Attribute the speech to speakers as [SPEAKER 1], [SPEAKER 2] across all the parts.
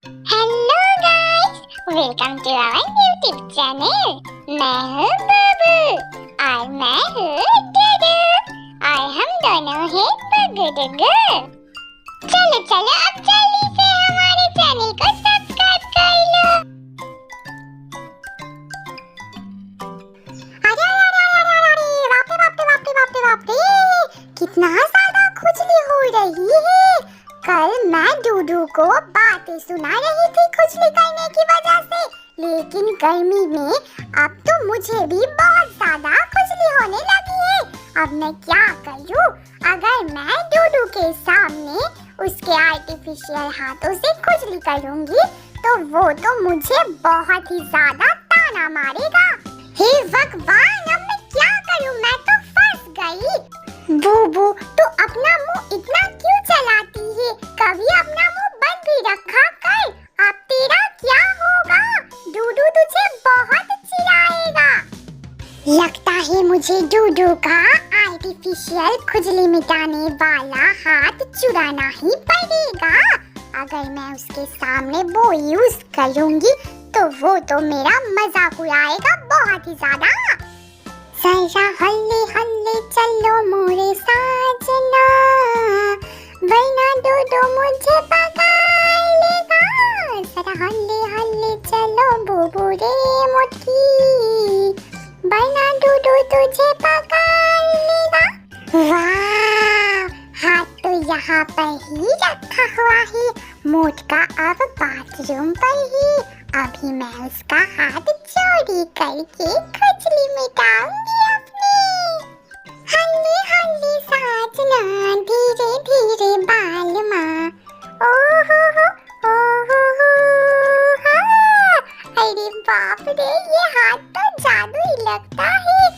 [SPEAKER 1] Hello guys, welcome to our YouTube channel. मैं हूँ बबू और मैं हूँ डूडू और हम दोनों हैं बगुडुगु। चलो चलो अब जल्दी से हमारे चैनल को सब्सक्राइब कर लो। अरे कितना ज्यादा खुजली हो रही है। कल मैं डूडू को बातें सुना रही थी खुजली करने की वजह से, लेकिन गर्मी में अब तो मुझे भी बहुत ज्यादा खुजली होने लगी है। अब मैं क्या करूं? अगर मैं डूडू के सामने उसके आर्टिफिशियल हाथों से खुजली करूंगी तो वो तो मुझे बहुत ही ज्यादा ताना मारेगा। हे भगवान, अब मैं क्या करूं? मैं तो फंस गई। बूबू, तू अपना मुंह इतना क्यों चलाती है? कभी अपना मुंह बंद भी रखा कर। अब तेरा क्या होगा? डूडू तुझे बहुत चिढ़ाएगा। लगता है मुझे डूडू का आर्टिफिशियल खुजली मिटाने वाला हाथ चुराना ही पड़ेगा। अगर मैं उसके सामने वो यूज करूंगी तो वो तो मेरा मजाक उड़ाएगा बहुत ही ज्यादा। जरा हल्ले हल्ले चलो मोरे साजना, वरना डूडू मुझे पकड़ लेगा। जरा हल्ले हल्ले चलो बूबू रे मोटकी, वरना डूडू तुझे पकड़ लेगा। वाह, हाथ तो यहाँ पर ही रखा हुआ है। मोटका अब बाथरूम पर ही। अभी मैं उसका हाथ चोरी करके खुजली मिटाऊंगी अपनी। हल्ले हल्ले साजना, धीरे धीरे बालमा। ओहो हो, ओहो हो, हाँ। अरे बाप रे, ये हाथ तो जादू ही लगता है।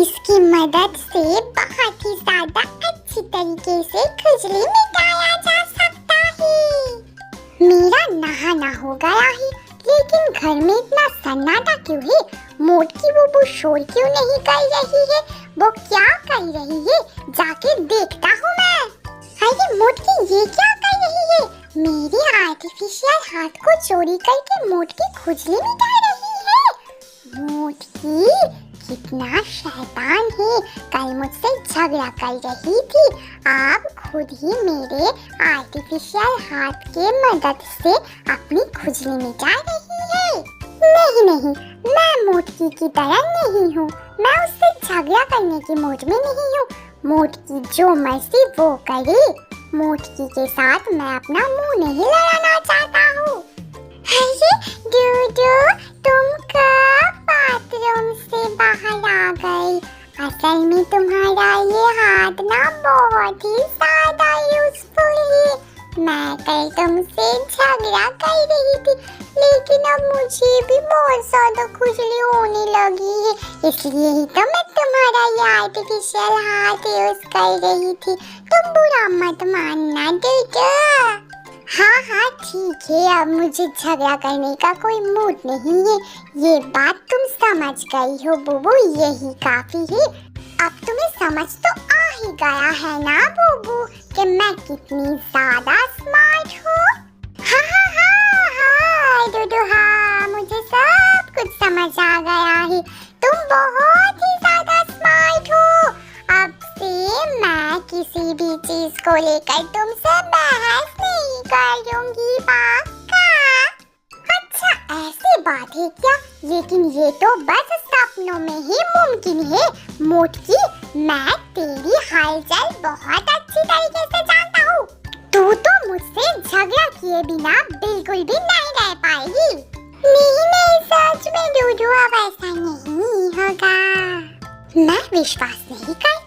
[SPEAKER 1] इसकी मदद से बहुत ही ज्यादा अच्छी तरीके से खुजली मिटाया जा सकता है। मेरा नहाना हो गया है, लेकिन घर में इतना सन्नाटा क्यों है? मोटकी बूबू शोर क्यों नहीं कर रही है? वो क्या कर रही है? जाके देखता हूँ मैं। अरे मोटकी, ये क्या कर रही है? मेरे आर्टिफिशियल हाथ को चोरी करके मोटकी खुजली मिटा रही है। मोटकी कितना शैतान है। कल मुझसे झगड़ा कर रही थी, अब खुद ही मेरे आर्टिफिशियल हाथ के मदद से अपनी खुजली मिटा रही है। नहीं नहीं, मैं मोटकी की तरह नहीं हूँ। मैं उससे झगड़ा करने की मूड में नहीं हूँ। मोटकी जो मर्जी वो करे। मोटकी के साथ मैं अपना मुंह नहीं लड़ाना चाहता हूँ। अरे डूडू, तुम कब बाथरूम से बाहर आ गई? असल में तुम्हारा ये हाथ ना बहुत ही ज्यादा यूजफुल है। मैं कल तुमसे झगड़ा कर रही थी, लेकिन अब मुझे भी बहुत ज्यादा खुजली होने लगी है, इसलिए ही तो मैं तुम्हारा ये आर्टिफिशियल हाथ यूज कर रही थी। तुम बुरा मत मानना डूडू। हाँ हाँ ठीक है, अब मुझे झगड़ा करने का कोई मूड नहीं है। ये बात तुम समझ गई हो बूबू, यही काफी है। अब तुम्हें समझ तो आ ही गया है ना बूबू कि मैं कितनी ज्यादा स्मार्ट हूँ। हाँ हाँ हाँ हाँ डूडू, हाँ मुझे सब कुछ समझ आ गया है। तुम बहुत ही ज्यादा स्मार्ट हो। अब से मैं किसी भी चीज को लेकर तुमसे बहस नहीं करूंगी, पक्का? अच्छा ऐसी बात है क्या? लेकिन ये तो बस सपनों में ही मुमकिन है। मोटकी, मैं तेरी हालचाल बहुत अच्छी तरीके से जानता हूँ। तू तो मुझसे झगड़ा किए बिना बिल्कुल भी नहीं रह पाएगी। नहीं नहीं, सच में डूडू, अब ऐसा नहीं होगा। मैं विश्वास नहीं करती।